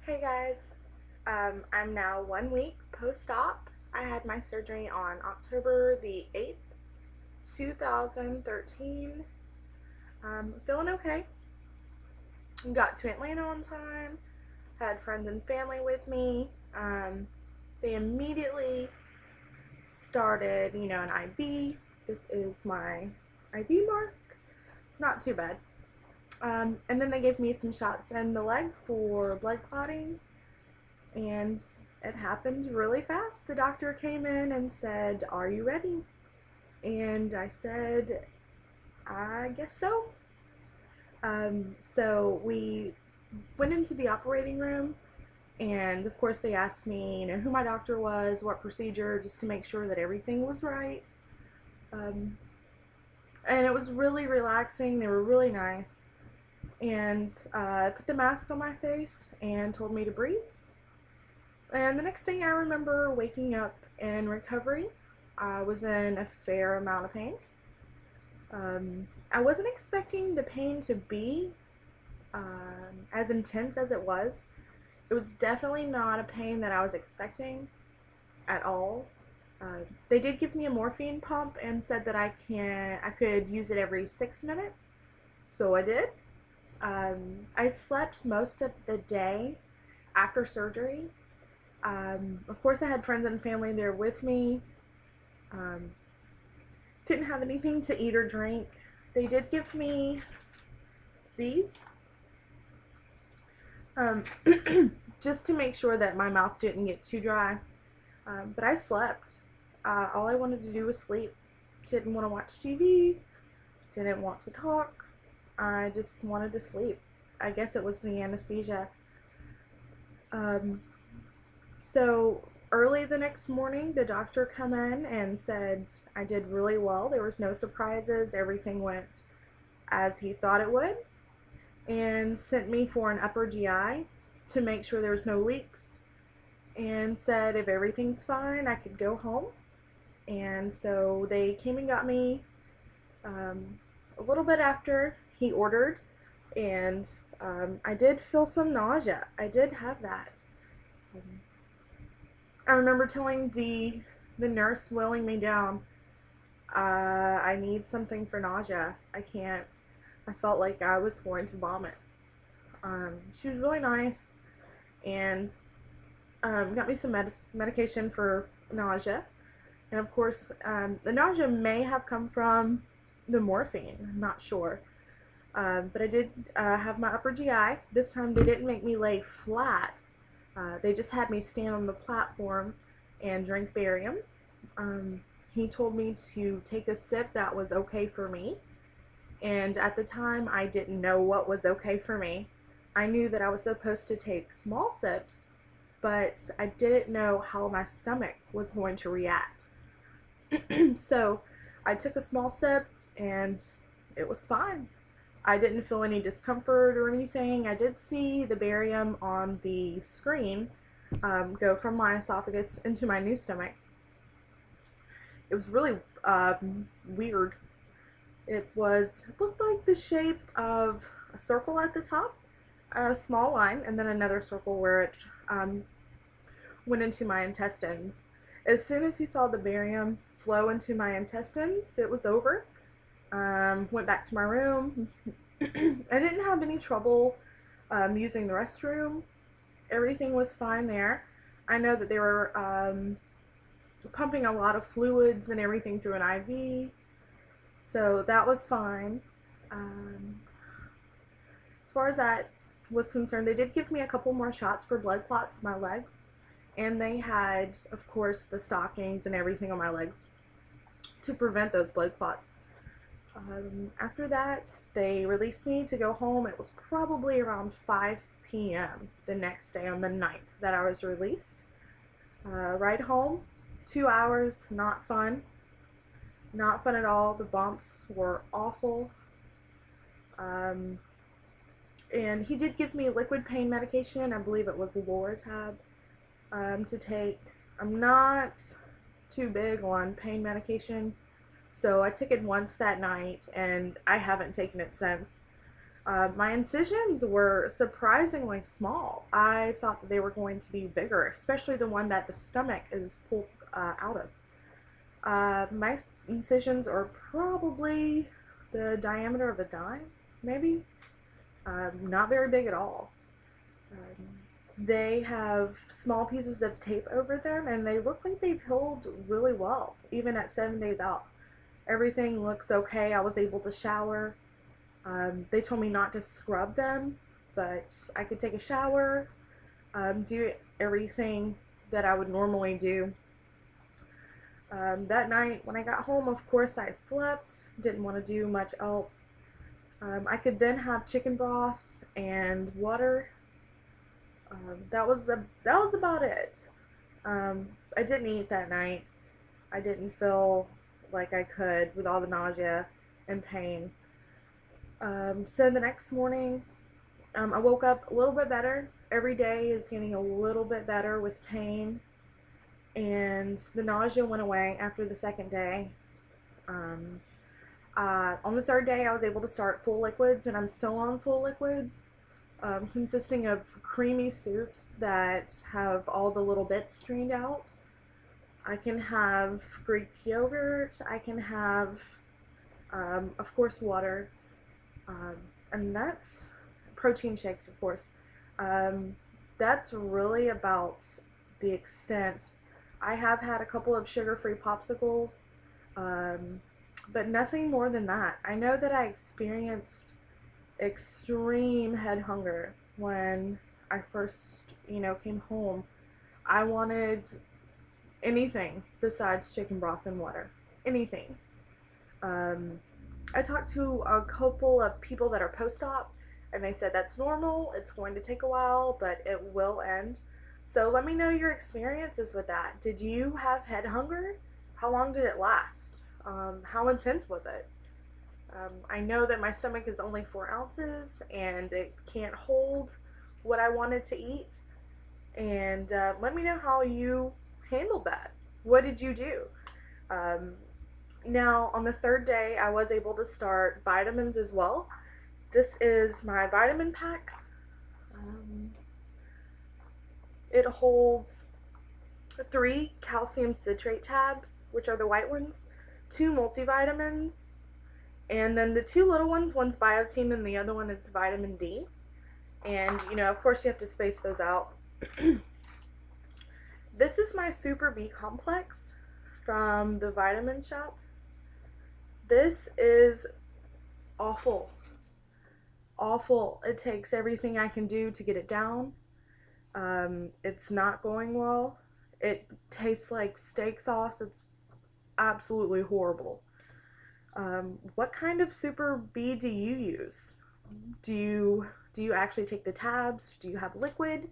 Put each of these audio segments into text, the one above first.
Hey guys, I'm now 1 week post-op. I had my surgery on October the 8th, 2013. Feeling okay. Got to Atlanta on time, had friends and family with me. They immediately started, an IV. This is my IV mark. Not too bad. And then they gave me some shots in the leg for blood clotting, and it happened really fast. The doctor came in and said, "Are you ready?" And I said, "I guess so." So we went into the operating room, and of course, they asked me, who my doctor was, what procedure, just to make sure that everything was right. Um, and it was really relaxing. They were really nice. And put the mask on my face and told me to breathe. And the next thing I remember waking up in recovery, I was in a fair amount of pain. I wasn't expecting the pain to be as intense as it was. It was definitely not a pain that I was expecting at all. They did give me a morphine pump and said that I could use it every 6 minutes, so I did. I slept most of the day after surgery. Of course, I had friends and family there with me. Um, couldn't have anything to eat or drink. They did give me these, um, just to make sure that my mouth didn't get too dry. But I slept. All I wanted to do was sleep. Didn't want to watch TV. Didn't want to talk. I just wanted to sleep. I guess it was the anesthesia. Um, So early the next morning, the doctor come in and said I did really well. There was no surprises. Everything went as he thought it would, and sent me for an upper GI to make sure there was no leaks, and said if everything's fine, I could go home. And so they came and got me a little bit after he ordered, and I did feel some nausea. I did have that. Um, I remember telling the nurse wheeling me down, I need something for nausea. I can't. I felt like I was going to vomit. She was really nice and got me some medication for nausea. And of course, the nausea may have come from the morphine. I'm not sure. But I did have my upper GI. This time they didn't make me lay flat. They just had me stand on the platform and drink barium. He told me to take a sip that was okay for me. And at the time, I didn't know what was okay for me. I knew that I was supposed to take small sips, but I didn't know how my stomach was going to react. So I took a small sip and it was fine. I didn't feel any discomfort or anything. I did see the barium on the screen go from my esophagus into my new stomach. It was really weird. It looked like the shape of a circle at the top, a small line, and then another circle where it went into my intestines. As soon as he saw the barium flow into my intestines, it was over. Went back to my room. I didn't have any trouble using the restroom. Everything was fine there. I know that they were pumping a lot of fluids and everything through an IV, so that was fine. As far as that was concerned, they did give me a couple more shots for blood clots in my legs, and they had, of course, the stockings and everything on my legs to prevent those blood clots. After that, they released me to go home. It was probably around 5 p.m. the next day on the 9th that I was released. Ride home, 2 hours, not fun. Not fun at all. The bumps were awful. And he did give me liquid pain medication. I believe it was Loratab to take. I'm not too big on pain medication, so I took it once that night, and I haven't taken it since. My incisions were surprisingly small. I thought that they were going to be bigger, especially the one that the stomach is pulled out of. My incisions are probably the diameter of a dime, maybe. Not very big at all. Um, they have small pieces of tape over them, and they look like they've healed really well, even at 7 days out. Everything looks okay. I was able to shower. They told me not to scrub them, but I could take a shower, do everything that I would normally do. That night when I got home, of course, I slept, didn't want to do much else. I could then have chicken broth and water. That was about it. I didn't eat that night. I didn't feel like I could with all the nausea and pain. So the next morning, I woke up a little bit better. Every day is getting a little bit better with pain, and the nausea went away after the second day. Um, on the third day, I was able to start full liquids, and I'm still on full liquids, consisting of creamy soups that have all the little bits strained out. I can have Greek yogurt. I can have, of course, water. Um, and that's protein shakes, of course. Um, that's really about the extent. I have had a couple of sugar-free popsicles, um, but nothing more than that. I know that I experienced extreme head hunger when I first, came home. I wanted anything besides chicken broth and water. Anything. Um, I talked to a couple of people that are post-op, and they said that's normal. It's going to take a while, but it will end. So let me know your experiences with that. Did you have head hunger? How long did it last? How intense was it? I know that my stomach is only 4 ounces, and it can't hold what I wanted to eat. And let me know how you handled that. What did you do? Um, Now, on the third day, I was able to start vitamins as well. This is my vitamin pack. Um, it holds 3 calcium citrate tabs, which are the white ones, 2 multivitamins, and then the 2 little ones, one's biotin and the other one is vitamin D. And, of course, you have to space those out. This is my Super B complex from the vitamin shop. This is awful. Awful. It takes everything I can do to get it down. It's not going well. It tastes like steak sauce. It's absolutely horrible. What kind of Super B do you use? Do you actually take the tabs? Do you have liquid?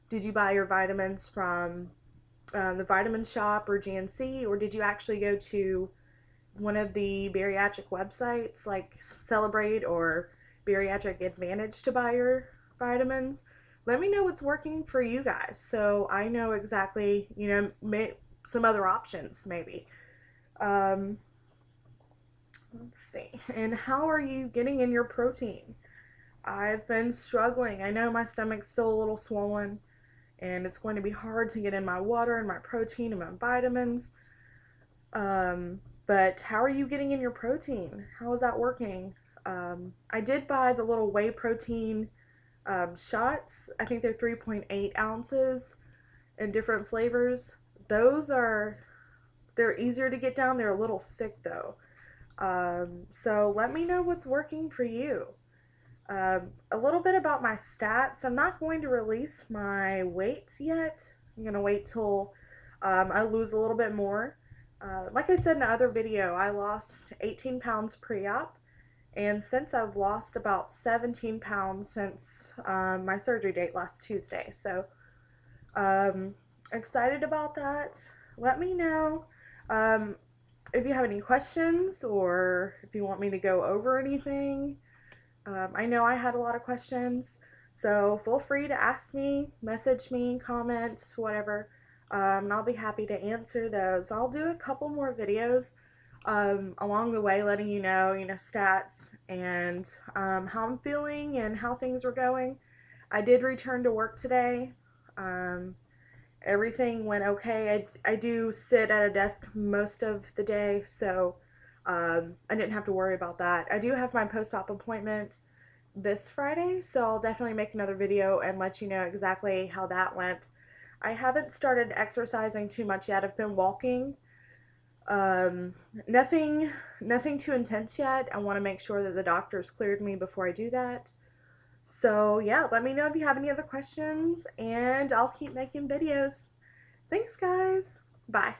Did you buy your vitamins from the vitamin shop or GNC, or did you actually go to one of the bariatric websites like Celebrate or Bariatric Advantage to buy your vitamins? Let me know what's working for you guys so I know exactly, some other options maybe. Um, let's see. And how are you getting in your protein? I've been struggling. I know my stomach's still a little swollen, and it's going to be hard to get in my water and my protein and my vitamins. But how are you getting in your protein? How is that working? I did buy the little whey protein shots. I think they're 3.8 ounces in different flavors. They're easier to get down. They're a little thick though. So let me know what's working for you. A little bit about my stats. I'm not going to release my weight yet. I'm going to wait till I lose a little bit more. Like I said in the other video, I lost 18 pounds pre-op, and since I've lost about 17 pounds since my surgery date last Tuesday. So excited about that. Let me know if you have any questions or if you want me to go over anything. I know I had a lot of questions, so feel free to ask me, message me, comment, whatever, and I'll be happy to answer those. I'll do a couple more videos along the way, letting you know, stats and how I'm feeling and how things were going. I did return to work today. Um, Everything went okay. I do sit at a desk most of the day, so I didn't have to worry about that. I do have my post-op appointment this Friday, so I'll definitely make another video and let you know exactly how that went. I haven't started exercising too much yet. I've been walking. Um, nothing, nothing too intense yet. I want to make sure that the doctor's cleared me before I do that. So yeah, let me know if you have any other questions, and I'll keep making videos. Thanks, guys. Bye.